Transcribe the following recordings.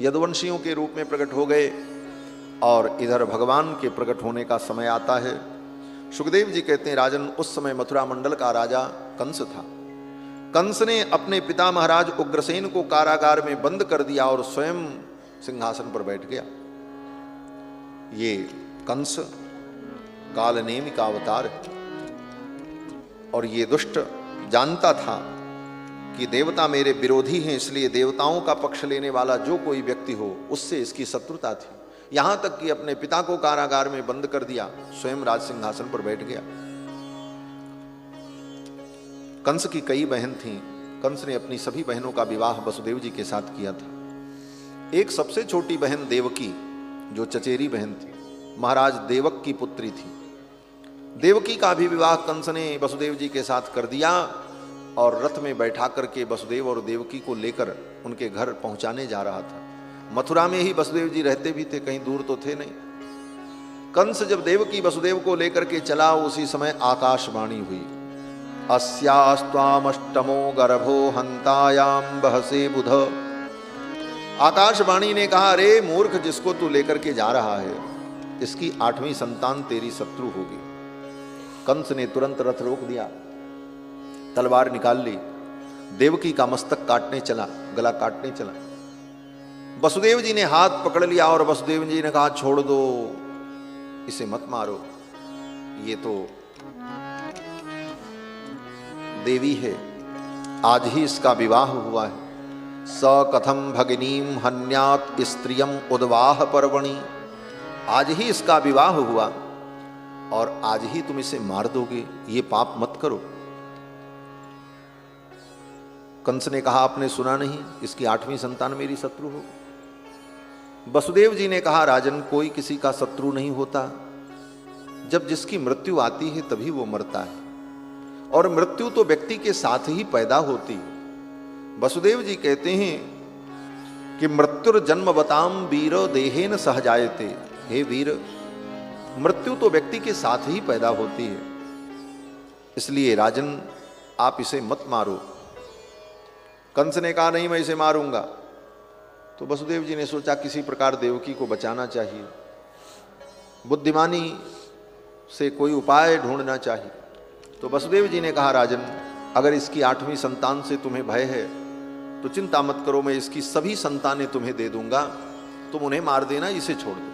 यदुवंशियों के रूप में प्रकट हो गए और इधर भगवान के प्रकट होने का समय आता है। सुखदेव जी कहते हैं राजन, उस समय मथुरा मंडल का राजा कंस था। कंस ने अपने पिता महाराज उग्रसेन को कारागार में बंद कर दिया और स्वयं सिंहासन पर बैठ गया। ये कंस कालनेमि का अवतार है और ये दुष्ट जानता था कि देवता मेरे विरोधी हैं, इसलिए देवताओं का पक्ष लेने वाला जो कोई व्यक्ति हो उससे इसकी शत्रुता थी। यहां तक कि अपने पिता को कारागार में बंद कर दिया, स्वयं राज सिंहासन पर बैठ गया। कंस की कई बहन थीं। कंस ने अपनी सभी बहनों का विवाह वसुदेव जी के साथ किया था। एक सबसे छोटी बहन देवकी, जो चचेरी बहन थी, महाराज देवक की पुत्री थी। देवकी का भी विवाह कंस ने वसुदेव जी के साथ कर दिया और रथ में बैठा करके वसुदेव और देवकी को लेकर उनके घर पहुंचाने जा रहा था। मथुरा में ही वसुदेव जी रहते भी थे, कहीं दूर तो थे नहीं। कंस जब देवकी वसुदेव को लेकर के चला, उसी समय आकाशवाणी हुई, अस्यास्त्वामष्टमो गर्भो हंतायाम बहसे बुध। आकाशवाणी ने कहा, अरे मूर्ख, जिसको तू लेकर के जा रहा है, इसकी 8वीं संतान तेरी शत्रु होगी। कंस ने तुरंत रथ रोक दिया, तलवार निकाल ली, देवकी का मस्तक काटने चला, गला काटने चला। वसुदेव जी ने हाथ पकड़ लिया और वसुदेव जी ने कहा, छोड़ दो, इसे मत मारो, ये तो देवी है, आज ही इसका विवाह हुआ है। स कथम भगिनीम हन्यात स्त्रियम उद्वाह पर्वणि। आज ही इसका विवाह हुआ और आज ही तुम इसे मार दोगे, ये पाप मत करो। कंस ने कहा, आपने सुना नहीं, इसकी 8वीं संतान मेरी शत्रु हो। वसुदेव जी ने कहा, राजन, कोई किसी का शत्रु नहीं होता। जब जिसकी मृत्यु आती है तभी वो मरता है, और मृत्यु तो व्यक्ति के साथ ही पैदा होती है। वसुदेव जी कहते हैं कि मृत्युर्जन्मवताम वीर देहेन सहजायते। हे वीर, मृत्यु तो व्यक्ति के साथ ही पैदा होती है, इसलिए राजन आप इसे मत मारो। कंस ने कहा, नहीं, मैं इसे मारूंगा। तो वसुदेव जी ने सोचा किसी प्रकार देवकी को बचाना चाहिए, बुद्धिमानी से कोई उपाय ढूंढना चाहिए। तो वसुदेव जी ने कहा, राजन, अगर इसकी 8वीं संतान से तुम्हें भय है तो चिंता मत करो, मैं इसकी सभी संतानें तुम्हें दे दूंगा, तुम उन्हें मार देना, इसे छोड़ दो।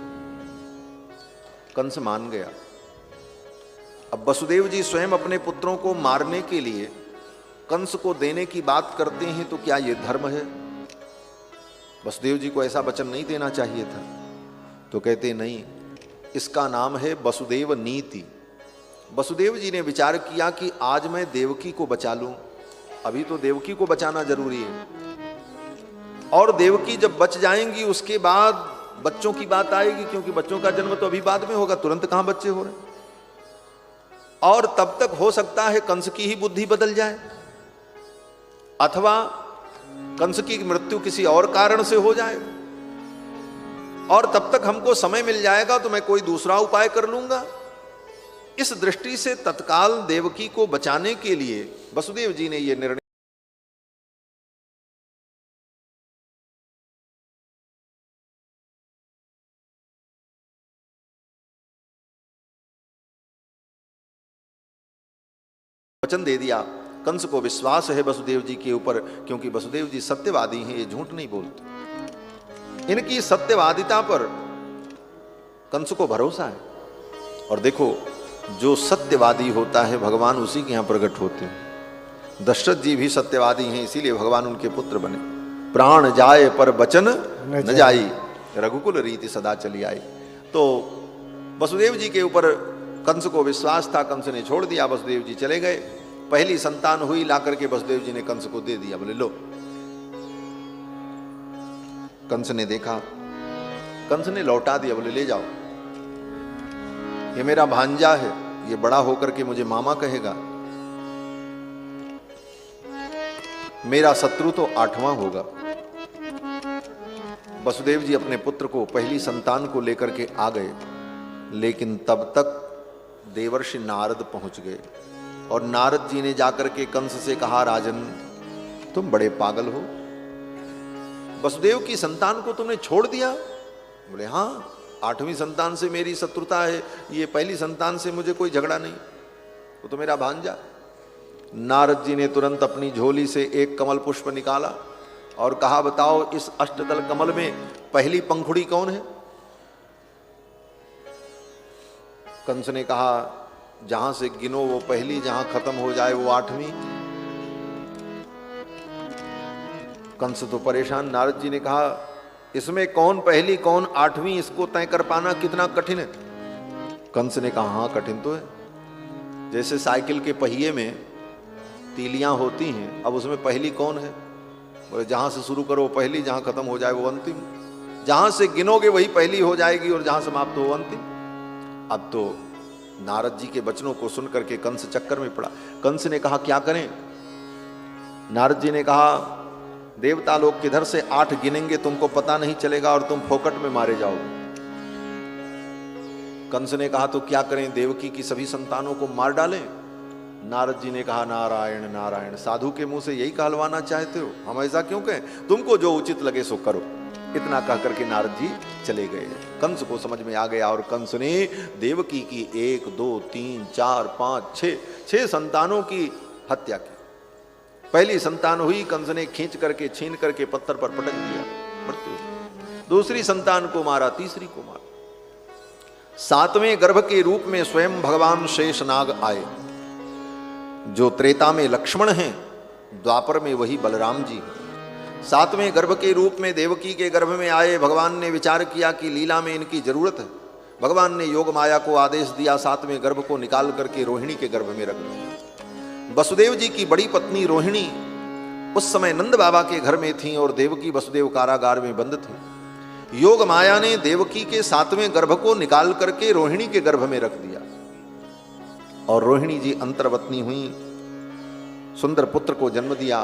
कंस मान गया। अब वसुदेव जी स्वयं अपने पुत्रों को मारने के लिए कंस को देने की बात करते हैं, तो क्या यह धर्म है? वसुदेव जी को ऐसा वचन नहीं देना चाहिए था। तो कहते नहीं, इसका नाम है वसुदेव नीति। वसुदेव जी ने विचार किया कि आज मैं देवकी को बचा लूं, अभी तो देवकी को बचाना जरूरी है, और देवकी जब बच जाएंगी उसके बाद बच्चों की बात आएगी, क्योंकि बच्चों का जन्म तो अभी बाद में होगा, तुरंत कहां बच्चे हो रहे। और तब तक हो सकता है कंस की ही बुद्धि बदल जाए, अथवा कंस की मृत्यु किसी और कारण से हो जाए, और तब तक हमको समय मिल जाएगा तो मैं कोई दूसरा उपाय कर लूंगा। इस दृष्टि से तत्काल देवकी को बचाने के लिए वसुदेव जी ने यह निर्णय वचन दे दिया। कंस को विश्वास है वसुदेव जी के ऊपर, क्योंकि वसुदेव जी सत्यवादी हैं, ये झूठ नहीं बोलते। इनकी सत्यवादिता पर कंस को भरोसा है। और देखो, जो सत्यवादी होता है भगवान उसी के यहां प्रकट होते हैं। दशरथ जी भी सत्यवादी हैं, इसीलिए भगवान उनके पुत्र बने। प्राण जाए पर वचन न जाई, रघुकुल रीति सदा चली आई। तो वसुदेव जी के ऊपर कंस को विश्वास था, कंस ने छोड़ दिया, वसुदेव जी चले गए। पहली संतान हुई, ला करके वसुदेव जी ने कंस को दे दिया, बोले लो। कंस ने देखा, कंस ने लौटा दिया, बोले ले जाओ, ये मेरा भांजा है, ये बड़ा होकर के मुझे मामा कहेगा, मेरा शत्रु तो 8वां होगा। वसुदेव जी अपने पुत्र को, पहली संतान को लेकर के आ गए, लेकिन तब तक देवर्षि नारद पहुंच गए। और नारद जी ने जाकर के कंस से कहा, राजन तुम बड़े पागल हो, वसुदेव की संतान को तुमने छोड़ दिया? बोले हाँ, 8वीं संतान से मेरी शत्रुता है, ये पहली संतान से मुझे कोई झगड़ा नहीं, वो तो मेरा भांजा। नारद जी ने तुरंत अपनी झोली से एक कमल पुष्प निकाला और कहा, बताओ इस अष्टदल कमल में पहली पंखुड़ी कौन है? कंस ने कहा, जहां से गिनो वो पहली, जहां खत्म हो जाए वो 8वीं। कंस तो परेशान। नारद जी ने कहा, इसमें कौन पहली कौन 8वीं, इसको तय कर पाना कितना कठिन है। कंस ने कहा, हाँ कठिन तो है। जैसे साइकिल के पहिए में तीलियां होती हैं, अब उसमें पहली कौन है? बोले जहां से शुरू करो पहली, जहां खत्म हो जाए वो अंतिम। जहां से गिनोगे वही पहली हो जाएगी और जहां समाप्त हो वो अंतिम। अब तो नारद जी के वचनों को सुन करके कंस चक्कर में पड़ा। कंस ने कहा, क्या करें? नारद जी ने कहा, देवता लोग किधर से 8 गिनेंगे तुमको पता नहीं चलेगा और तुम फोकट में मारे जाओगे। कंस ने कहा, तो क्या करें, देवकी की सभी संतानों को मार डालें? नारद जी ने कहा, नारायण नारायण, साधु के मुंह से यही कहलवाना चाहते हो? हम ऐसा क्यों कहें, तुमको जो उचित लगे सो करो। इतना कह करके नारद जी चले गए। कंस को समझ में आ गया और कंस ने देवकी की 1 2 3 4 5 6 संतानों की हत्या की। पहली संतान हुई, कंस ने खींच करके छीन करके पत्थर पर पटक दिया, मृत्यु। दूसरी संतान को मारा, तीसरी को मारा। 7वें गर्भ के रूप में स्वयं भगवान शेषनाग आए, जो त्रेता में लक्ष्मण हैं, द्वापर में वही बलराम जी हैं। 7वें गर्भ के रूप में देवकी के गर्भ में आए। भगवान ने विचार किया कि लीला में इनकी जरूरत है। भगवान ने योग माया को आदेश दिया, 7वें गर्भ को निकाल करके रोहिणी के गर्भ में रख दिया। वसुदेव जी की बड़ी पत्नी रोहिणी उस समय नंद बाबा के घर में थी और देवकी वसुदेव कारागार में बंद थे। योग माया ने देवकी के 7वें गर्भ को निकाल करके रोहिणी के गर्भ में रख दिया और रोहिणी जी अंतर्वतनी हुई, सुंदर पुत्र को जन्म दिया।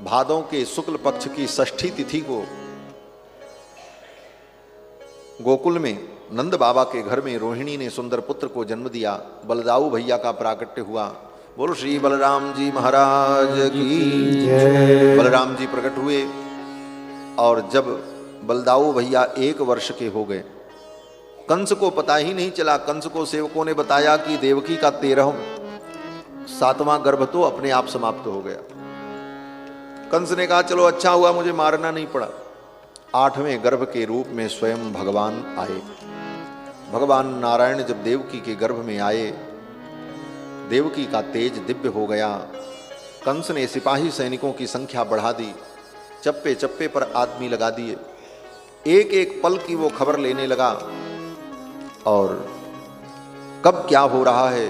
भादों के शुक्ल पक्ष की 6ठी तिथि को गोकुल में नंद बाबा के घर में रोहिणी ने सुंदर पुत्र को जन्म दिया। बलदाऊ भैया का प्राकट्य हुआ। बोलो श्री बलराम जी महाराज की जय। बलराम जी प्रकट हुए और जब बलदाऊ भैया 1 वर्ष के हो गए, कंस को पता ही नहीं चला। कंस को सेवकों ने बताया कि देवकी का 7वां गर्भ तो अपने आप समाप्त हो गया। कंस ने कहा, चलो अच्छा हुआ मुझे मारना नहीं पड़ा। 8वें गर्भ के रूप में स्वयं भगवान आए। भगवान नारायण जब देवकी के गर्भ में आए, देवकी का तेज दिव्य हो गया। कंस ने सिपाही सैनिकों की संख्या बढ़ा दी, चप्पे चप्पे पर आदमी लगा दिए। एक एक पल की वो खबर लेने लगा और कब क्या हो रहा है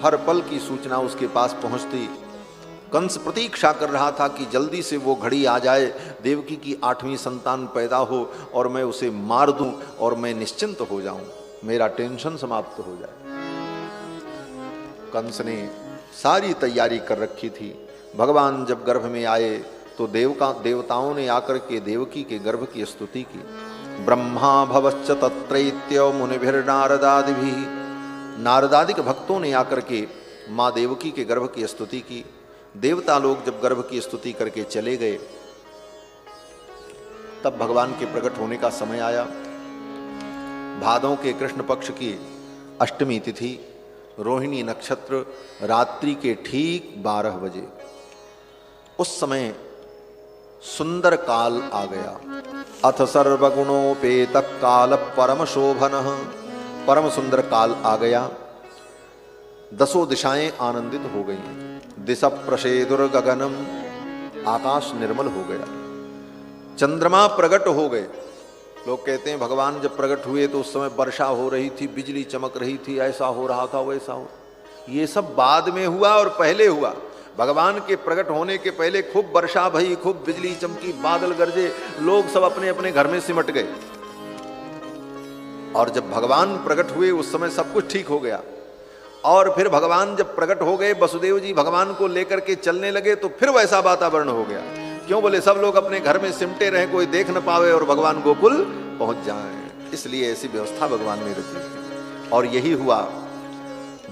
हर पल की सूचना उसके पास पहुंचती। कंस प्रतीक्षा कर रहा था कि जल्दी से वो घड़ी आ जाए, देवकी की 8वीं संतान पैदा हो और मैं उसे मार दूं और मैं निश्चिंत हो जाऊं, मेरा टेंशन समाप्त हो जाए। कंस ने सारी तैयारी कर रखी थी। भगवान जब गर्भ में आए तो देवताओं ने आकर के देवकी के गर्भ की स्तुति की। ब्रह्मा भवश्च तत्रैत्य मुनिभिर्नारदादिभिः, नारदादिक भक्तों ने आकर के माँ देवकी के गर्भ की स्तुति की। देवता लोग जब गर्भ की स्तुति करके चले गए, तब भगवान के प्रकट होने का समय आया। भादों के कृष्ण पक्ष की 8वीं तिथि, रोहिणी नक्षत्र, रात्रि के ठीक 12 बजे, उस समय सुंदर काल आ गया। अथ सर्वगुणोपेत काल परम शोभन, परम सुंदर काल आ गया। 10 दिशाएं आनंदित हो गई। दिशा प्रसेदुर गगनम, आकाश निर्मल हो गया। चंद्रमा प्रकट हो गए। लोग कहते हैं भगवान जब प्रकट हुए तो उस समय वर्षा हो रही थी, बिजली चमक रही थी, ऐसा हो रहा था वैसा हो। ये सब बाद में हुआ और पहले हुआ। भगवान के प्रकट होने के पहले खूब वर्षा भई, खूब बिजली चमकी, बादल गरजे, लोग सब अपने अपने घर में सिमट गए। और जब भगवान प्रकट हुए उस समय सब कुछ ठीक हो गया। और फिर भगवान जब प्रकट हो गए, वसुदेव जी भगवान को लेकर के चलने लगे तो फिर वैसा वातावरण हो गया। क्यों बोले, सब लोग अपने घर में सिमटे रहे, कोई देख न पावे और भगवान गोकुल पहुंच जाएं। इसलिए ऐसी व्यवस्था भगवान ने रची और यही हुआ।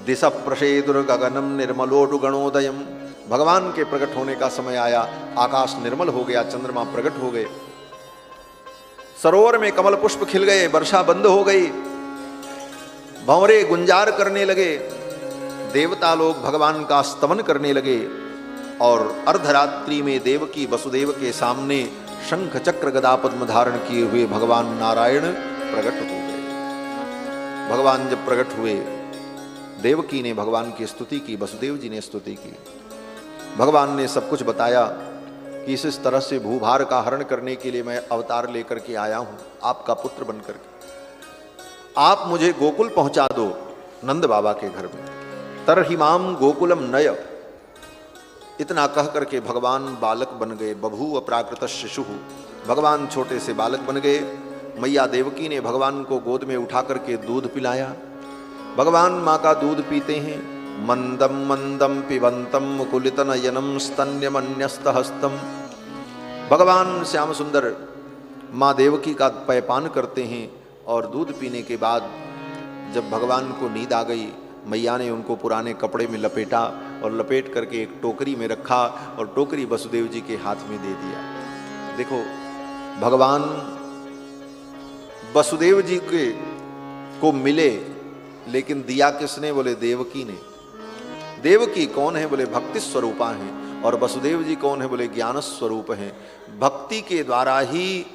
दिशा प्रसेदुर गगनम निर्मलोडु गणोदयम, भगवान के प्रकट होने का समय आया, आकाश निर्मल हो गया, चंद्रमा प्रकट हो गए, सरोवर में कमल पुष्प खिल गए, वर्षा बंद हो गई, भंवरे गुंजार करने लगे, देवता लोग भगवान का स्तवन करने लगे और अर्धरात्रि में देवकी वसुदेव के सामने शंख चक्र गदा पद्म धारण किए हुए भगवान नारायण प्रकट हो गए। भगवान जब प्रकट हुए, देवकी ने भगवान की स्तुति की, वसुदेव जी ने स्तुति की। भगवान ने सब कुछ बताया कि इस तरह से भूभार का हरण करने के लिए मैं अवतार लेकर के आया हूं, आपका पुत्र बनकर के। आप मुझे गोकुल पहुंचा दो, नंद बाबा के घर में। तरहिमाम गोकुलम नय, इतना कह करके भगवान बालक बन गए। बभूव प्राकृत शिशु, भगवान छोटे से बालक बन गए। मैया देवकी ने भगवान को गोद में उठा करके दूध पिलाया। भगवान माँ का दूध पीते हैं। मंदम मंदम पिबंतम मुकुलितनयनम स्तन्यमन्यस्तहस्तम। भगवान श्याम सुंदर माँ देवकी का पेयपान करते हैं और दूध पीने के बाद जब भगवान को नींद आ गई, मैया ने उनको पुराने कपड़े में लपेटा और लपेट करके एक टोकरी में रखा और टोकरी वसुदेव जी के हाथ में दे दिया। देखो, भगवान वसुदेव जी को मिले, लेकिन दिया किसने? बोले देवकी ने। देवकी कौन है? बोले भक्ति स्वरूपा हैं। और वसुदेव जी कौन है? बोले ज्ञान स्वरूप हैं। भक्ति के द्वारा ही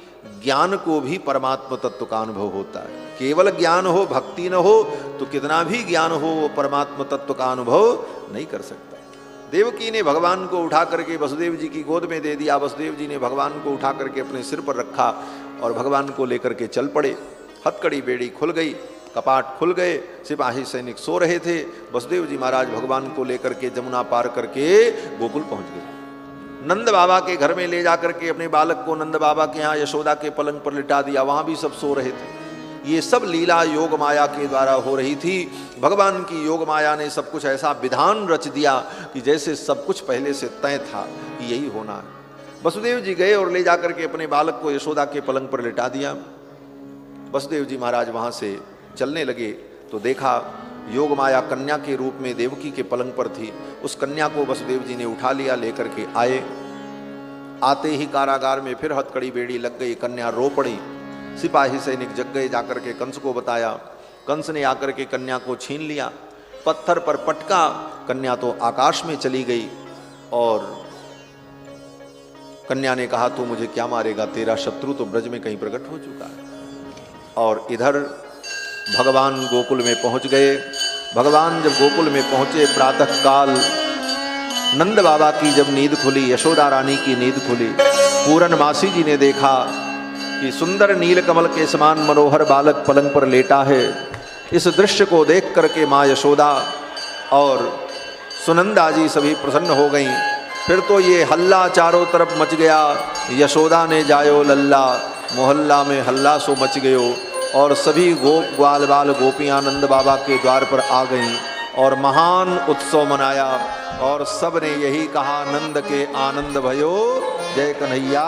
ज्ञान को भी परमात्मा तत्व का अनुभव होता है। केवल ज्ञान हो, भक्ति न हो तो कितना भी ज्ञान हो वो परमात्मा तत्व का अनुभव नहीं कर सकता। देवकी ने भगवान को उठा करके वसुदेव जी की गोद में दे दिया। वसुदेव जी ने भगवान को उठा करके अपने सिर पर रखा और भगवान को लेकर के चल पड़े। हथकड़ी बेड़ी खुल गई, कपाट खुल गए, सिपाही सैनिक सो रहे थे। वसुदेव जी महाराज भगवान को लेकर के जमुना पार करके गोकुल पहुंच गए। नंद बाबा के घर में ले जाकर के अपने बालक को नंद बाबा के यहाँ यशोदा के पलंग पर लिटा दिया। वहां भी सब सो रहे थे। ये सब लीला योग माया के द्वारा हो रही थी। भगवान की योग माया ने सब कुछ ऐसा विधान रच दिया कि जैसे सब कुछ पहले से तय था कि यही होना है। वसुदेव जी गए और ले जाकर के अपने बालक को यशोदा के पलंग पर लिटा दिया। वसुदेव जी महाराज वहां से चलने लगे तो देखा योग माया कन्या के रूप में देवकी के पलंग पर थी। उस कन्या को वसुदेव जी ने उठा लिया, लेकर के आए। आते ही कारागार में फिर हथकड़ी बेड़ी लग गई, कन्या रो पड़ी। सिपाही सैनिक जग गए, जाकर के कंस को बताया। कंस ने आकर के कन्या को छीन लिया, पत्थर पर पटका। कन्या तो आकाश में चली गई और कन्या ने कहा तू मुझे क्या मारेगा, तेरा शत्रु तो ब्रज में कहीं प्रकट हो चुका है। और इधर भगवान गोकुल में पहुंच गए। भगवान जब गोकुल में पहुंचे, प्रातः काल नंद बाबा की जब नींद खुली, यशोदा रानी की नींद खुली, पूरनमासी जी ने देखा कि सुंदर नीलकमल के समान मनोहर बालक पलंग पर लेटा है। इस दृश्य को देख करके माँ यशोदा और सुनंदा जी सभी प्रसन्न हो गईं। फिर तो ये हल्ला चारों तरफ मच गया। यशोदा ने जायो लल्ला, मोहल्ला में हल्ला सो मच गयो। और सभी गोप ग्वाल बाल गोपियाँ नंद बाबा के द्वार पर आ गईं और महान उत्सव मनाया। और सब ने यही कहा, नंद के आनंद भयो, जय कन्हैया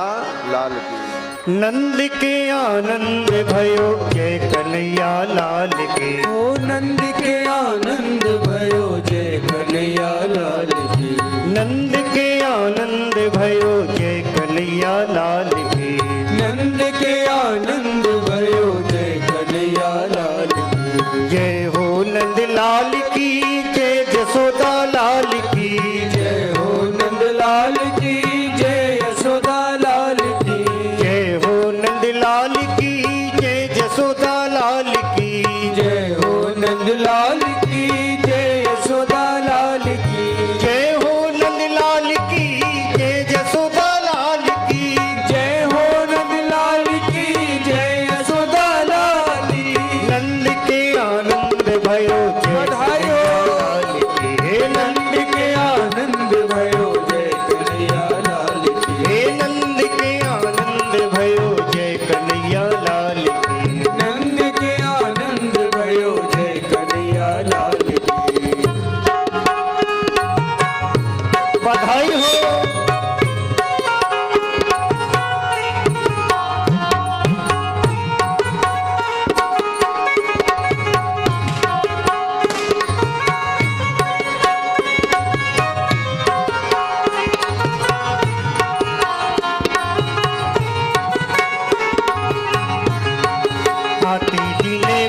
लाल की। नंद के आनंद भयो, जय कन्हैया लाल की। ओ नंद के आनंद भयो, जय कन्हैया लाल की। नंद के आनंद भयो, जय कन्हैया लाल की। नंद के आनंद भयो, जय कन्हैया लाल की। जय हो नंद लाल की, जय जसोदा लाल की। जय हो नंद लाल की, जय यशोदा लाल की। जय हो नंद लाल की, जय जसोदा लाल की। जय हो नंद लाल की, जय यशोदा लाल की। जय हो नंद लाल की, जय जसोदा लाल की। जय हो नंद लाल की, जय यशोदा लाल की। नंद के आनंद भयो, जय बधाइयो। लाल की। हे नंद के आनंद भयो, जय कन्हैया लाल की। हे नंद के आनंद भयो, जय कन्हैया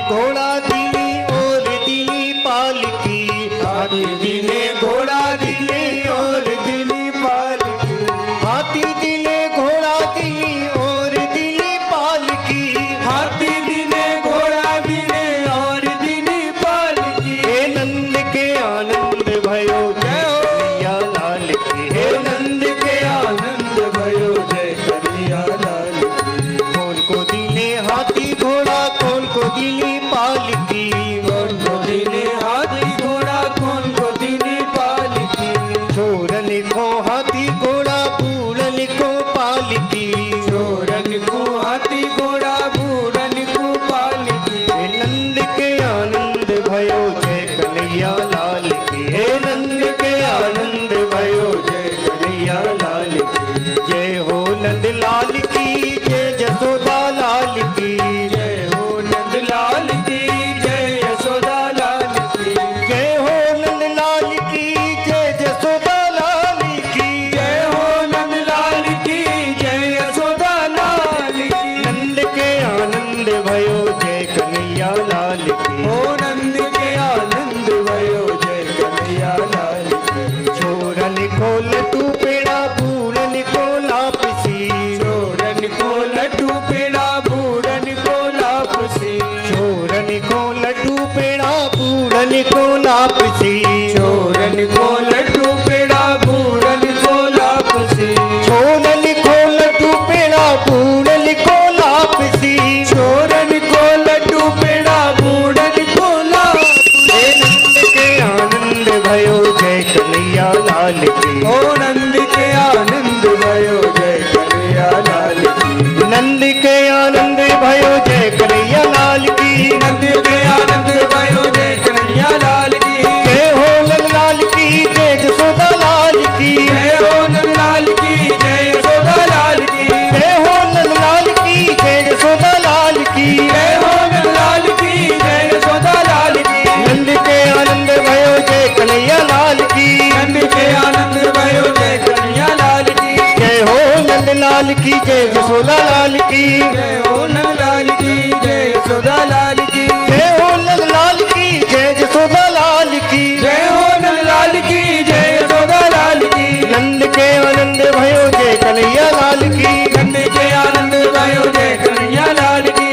घोड़ा दिली और दिली पालकी, हाथी दिले घोड़ा दिले और दिली पालकी, हाथी दिले घोड़ा दिली और दिली पालकी, हाथी दिले घोड़ा दिले और दिली पालकी। हे नंद के आनंद भयो जय कन्हैया लाल की, हे नंद के आनंद भयो जय कन्हैया लाल की। कौन को दिले हाथी घोड़ा कौन को दिली पालकी, कौन को दिले हाथी घोड़ा कौन को दिली पालकी, छोरन को हाथी घोड़ा बूढ़न को पालकी, चोरन को हाथी घोड़ा बूढ़न को पालकी। हे नंद के आनंद भयो जय कन्हैया लाल की, हे नंद के आनंद भयो जय कन्हैया लाल की, जय हो नंद लाल की जय जसोदा लाल की, जय हो नंद लाल की जय यशोदा लाल की, जय हो नंद लाल की जय जसोदा लाल की, जय हो नंद लाल की जय यशोदा लाल की। नंद के आनंद भयो जय कन्हैया लाल की, हो नंद के आनंद भयो जय कन्हैया लाल की, छोरन को लड्डू पेड़ा बूढ़न को लापसी, चोरन को लड्डू पेड़ा बूढ़न को लापसी, छोरन को लड्डू पेड़ा बूढ़न को लापसी, चोरन को लड्डू पेड़ा बूढ़न को लापसी, छोरन को लड्डू पेड़ा बूढ़न को लापसी, चोरन को लड्डू पेड़ा बूढ़न को लापसी। हे नंद के आनंद भयो जय कन्हैया लाल की, ओ नंद के आनंद भयो जय कन्हैया लाल की, नंद के आनंद भयो जय कन्हैया लाल की, नंद के आनंद भयो जय कन्हैया लाल की, जय हो नंद लाल की जय जसोदा लाल की, जय हो नंद लाल की जय यशोदा लाल की, जय हो नंद लाल की जय जसोदा लाल की, जय हो नंद लाल की जय यशोदा लाल की, नंद के आनंद भयो जय कन्हैया लाल की, नंद के आनंद भयो जय कन्हैया लाल की, जय हो नंद लाल की जय जसोदा लाल की, जय हो नंद लाल की जय यशोदा लाल की, जय हो नंद लाल की जय जसोदा लाल की, जय हो नंद लाल की जय यशोदा लाल की, नंद के आनंद भयो जय कन्हैया लाल की, नंद के आनंद भयो जय कन्हैया लाल की।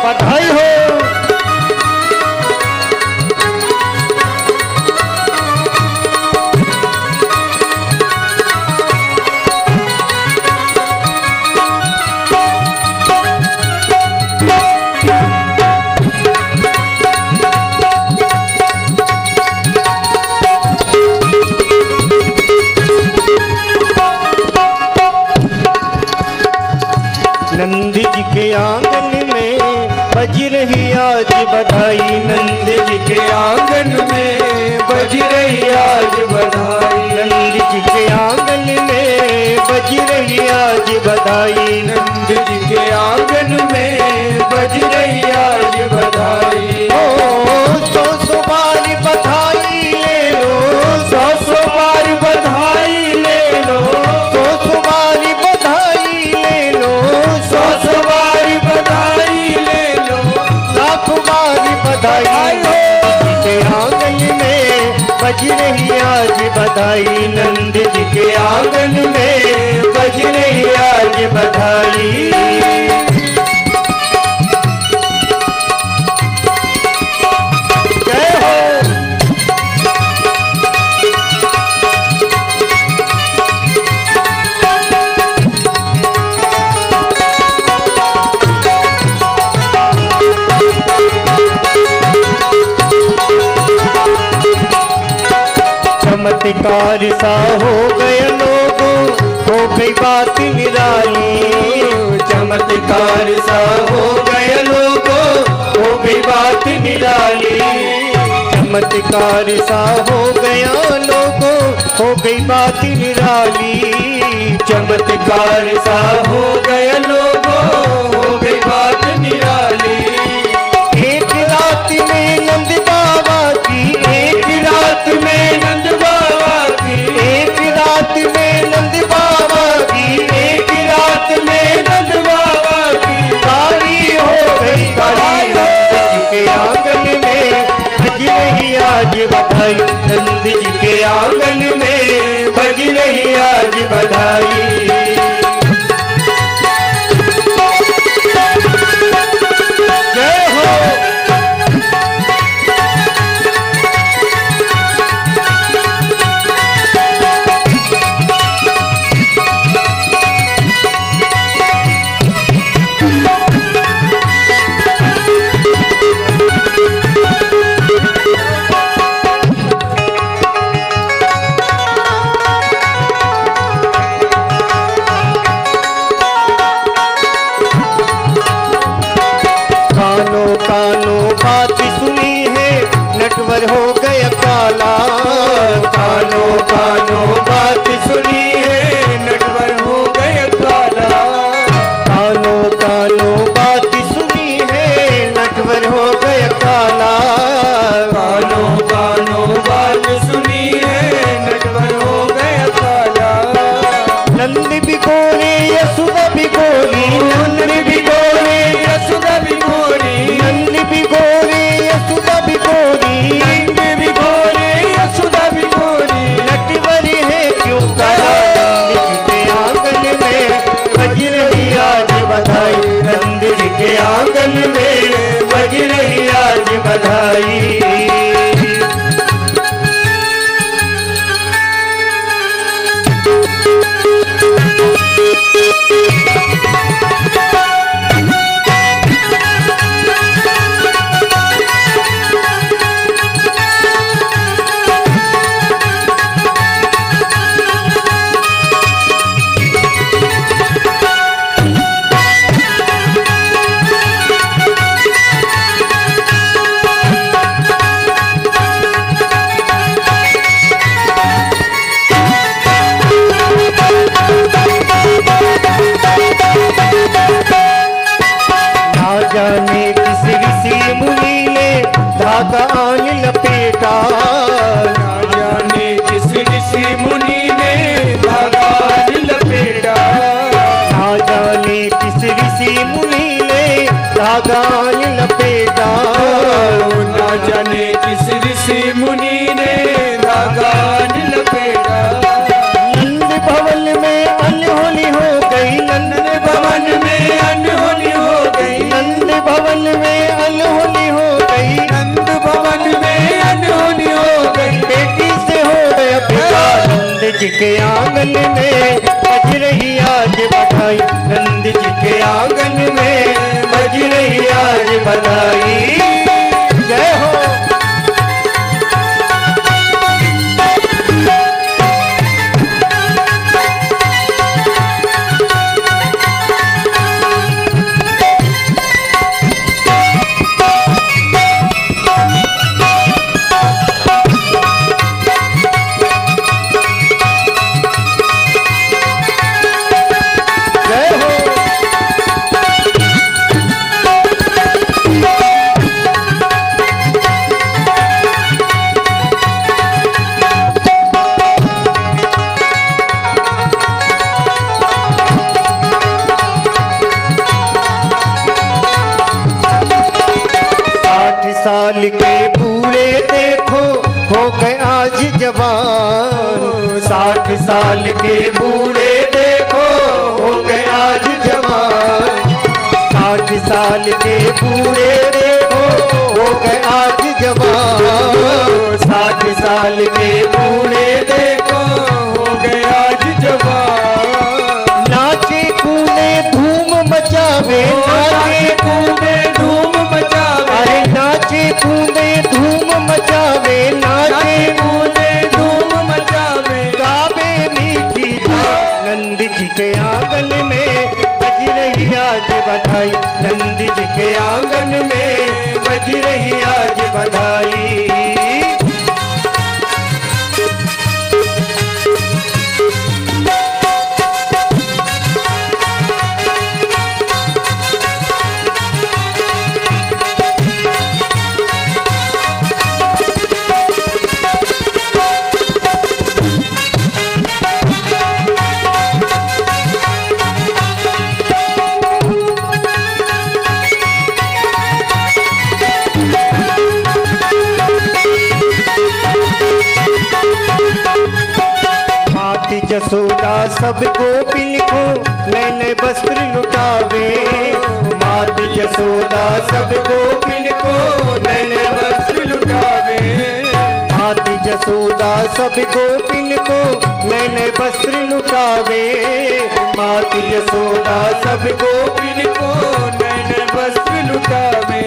बधाई हो। नंद जी के आंगन में बज रही आज बधाई, नंद जी के आंगन में बज रही आज बधाई, नंद जी के आंगन में बज रही आज बधाई, नंद जी के आंगन में बज रही आज बधाई। ओ सौ बार बधाई ले लो, सौ बार बधाई ले लो, सौ बार बधाई ले लो, सौ बार बधाई ले लो, लाख बार बधाई हो। के आंगन में बज रही आज बधाई, नंद जी के आंगन में बज रही आज बधाई। जय हो। चमत्कार सा हो गया लोगों, हो गई बात निराली, चमत्कार सा हो गया लोगों, हो गई बात निराली, चमत्कार सा हो गया लोगों, हो गई बात निराली, चमत्कार सा हो गया लोगों, हो गई बात निराली। एक रात में नंद बाबा की, एक रात में नंद बधाई, नंद जी के आंगन में बज रही आज बधाई। जय हो। बात सुनी है नटवर हो गया काला, कानो कानो बात सुनी है नटवर हो गया काला, कानो कानो बात सुनी है नटवर हो गया काला, कानो कानो बात सुनी है नटवर हो गया काला। नंद बिगोरे यशोदा बिगोरी, नंद बिगोरे यशोदा बिगोरी, नंद बिगोरे यशोदा बिगोरी, नंद बिगोरे यशोदा बिगोरी, नटवर है क्यों काला, नंद जी के आंगन में बज रही आज बधाई, नंद जी के आंगन में बज रही आज बधाई। जाने किस ऋषि मुनि ने धागा आन लपेटा, ना जाने किस ऋषि मुनि ने धागा आन लपेटा, ना जाने किस ऋषि मुनि ने धागा आन लपेटा, ना जाने किस ऋषि मुनि ने धागा आन लपेटा। नंद भवन में अनहोनी हो गई, नंद भवन में अनहोनी हो गई, नंद भवन में अनहोनी हो गई, नंद भवन में अनहोनी हो गई, बेटी से हो गया पिता, नंद जी के आंगन में बज रही आज बधाई, नंद जी के आंगन में बज रही आज बधाई। जय हो। साल के बूढ़े देखो हो गए आज जवान, 60 साल के बूढ़े देखो हो गए आज जवान, 60 साल के बूढ़े देखो हो गए आज जवान, 60 साल के बूढ़े देखो हो गए आज जवान। नाचे कूदे धूम मचावे, नाचे कूदे धूम मचावे, अरे नाचे कूदे धूम मचावे, नाचे कूदे धूम मचावे, गावे मीठी धाम, नंद जी के आंगन में बज रही आज बधाई, नंद जी के आंगन में बज रही आज सब गोपिन को नए नए वस्त्र लुटावे। मात यशोदा सब गोपिन को नए नए वस्त्र लुटावे। मात यशोदा सब गोपिन को नए नए वस्त्र लुटावे। मात यशोदा सब गोपिन को नए नए वस्त्र लुटावे।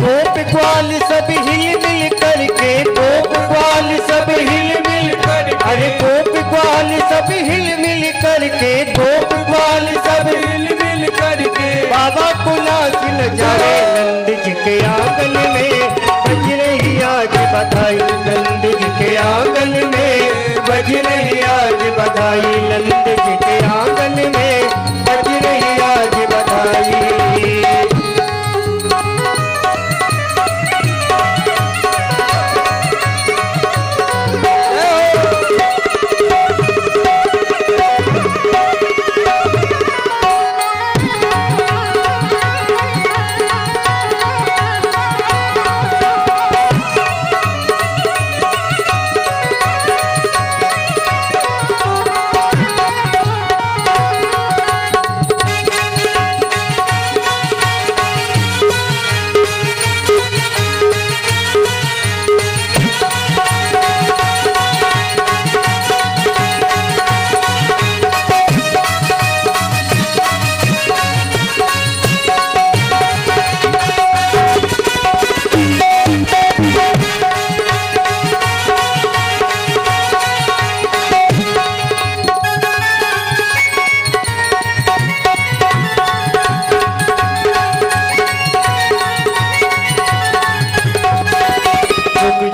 गोप ग्वाल सब हिल मिल करके, गोप ग्वाल सब हिल मिल कर, अरे गोप ग्वाल सब हिल मिल करके, गोप ग्वाल सब हिल मिल करके बाबा को नाच नचाए। नंद जी के आंगन में बज रही आज बधाई। नंद जी के आंगन में बज रही आज बधाई। नंद जी के आंगन में बज रही आज बधाई।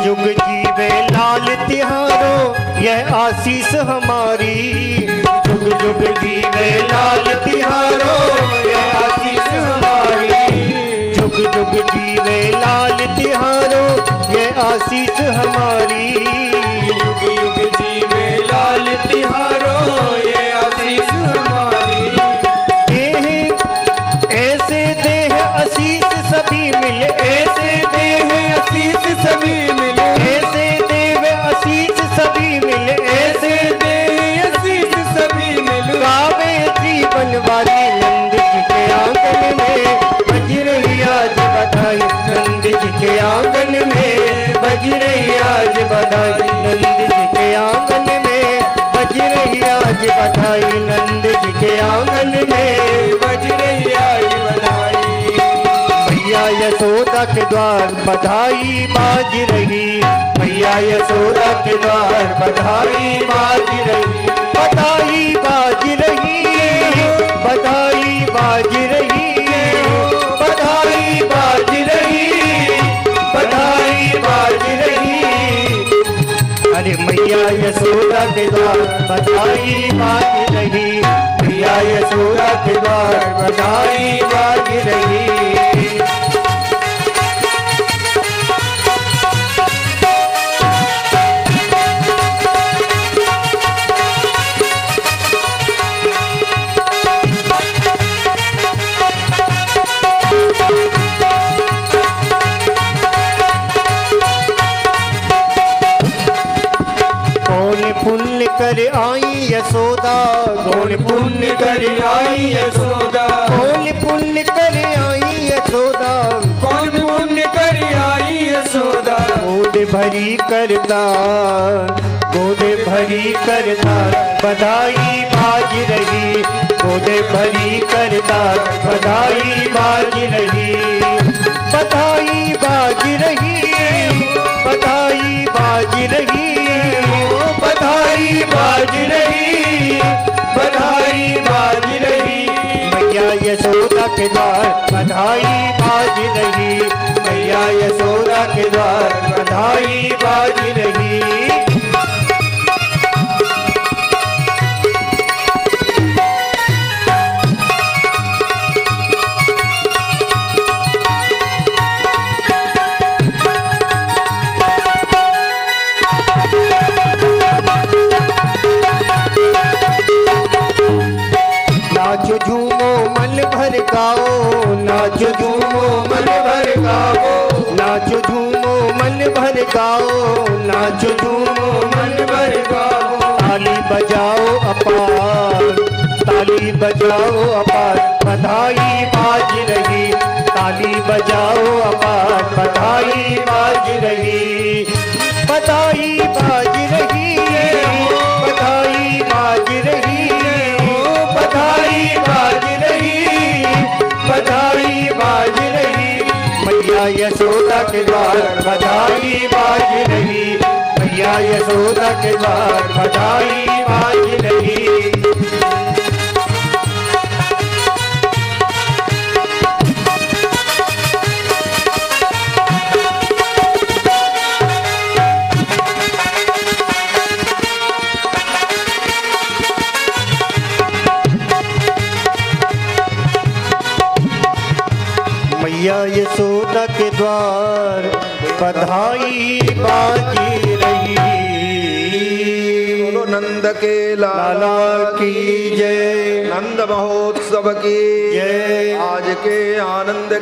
जुग जीवे लाल तिहारो यह आशीष हमारी। जुग जुग जीवे लाल तिहारो यह आशीष हमारी। जुग जुग जीवे लाल तिहारो यह आशीष हमारी। युग युग जीवे लाल तिहारो यह आशीष हमारी। देह ऐसे देह आशीष सभी मिले, ऐसे देह आशीष सभी मिले, ऐसे देव आशीष सभी मिले, ऐसे देव आशीष सभी मिले। गावे जीवन वाली नंद जी के आंगन में बज रही आज बधाई। नंद जी के आंगन में बज रही आज बधाई। नंद जी के आंगन में बज रही आज बधाई। नंद जी के आंगन में बज रही आज बधाई। मैया यशोदा के द्वार बधाई बाज रही। मैया यशोदा के द्वार बधाई बाज रही। बधाई बाज रही, बधाई बाज रही, बधाई बाज रही, बधाई बाज रही। अरे मैया यशोदा के द्वार बधाई बाज रही। मैया यशोदा के द्वार बधाई बाज रही। पुण्य कर आई यशोदा, कौन पुण्य कर आई यशोदा। कौन पुण्य कर आई यशोदा, कौन पुण्य कर आई यशोदा। गोद भरी करता, गोद भरी करता बधाई बाज रही। गोद भरी करता बधाई बाज रही। बधाई बाज रही, बधाई बाज रही, बधाई बाज रही, बधाई बाज रही। मैया यशोदा के द्वार बधाई बाज रही। मैया यशोदा के द्वार बधाई बाज रही। नाचो झूमो मन भर गाओ, नाचो झूमो मन भर गाओ। नाचो झूमो मन भर गाओ, नाचो झूमो मन भर गाओ। ताली बजाओ अपार, बजाओ अपार बधाई बाज रही, ताली बजाओ अपार बधाई बाज रही, बधाई बाज रही, बधाई बाज रही, बधाई बाज रही, बधाई बाज रही, मैया यशोदा के द्वार बधाई बाज रही, मैया यशोदा के द्वार बधाई बाज रही। मैया यशोदा के द्वार बधाई बाजी रही, बोलो नंद के लाला की जय, नंद महोत्सव की जय। आज के आनंद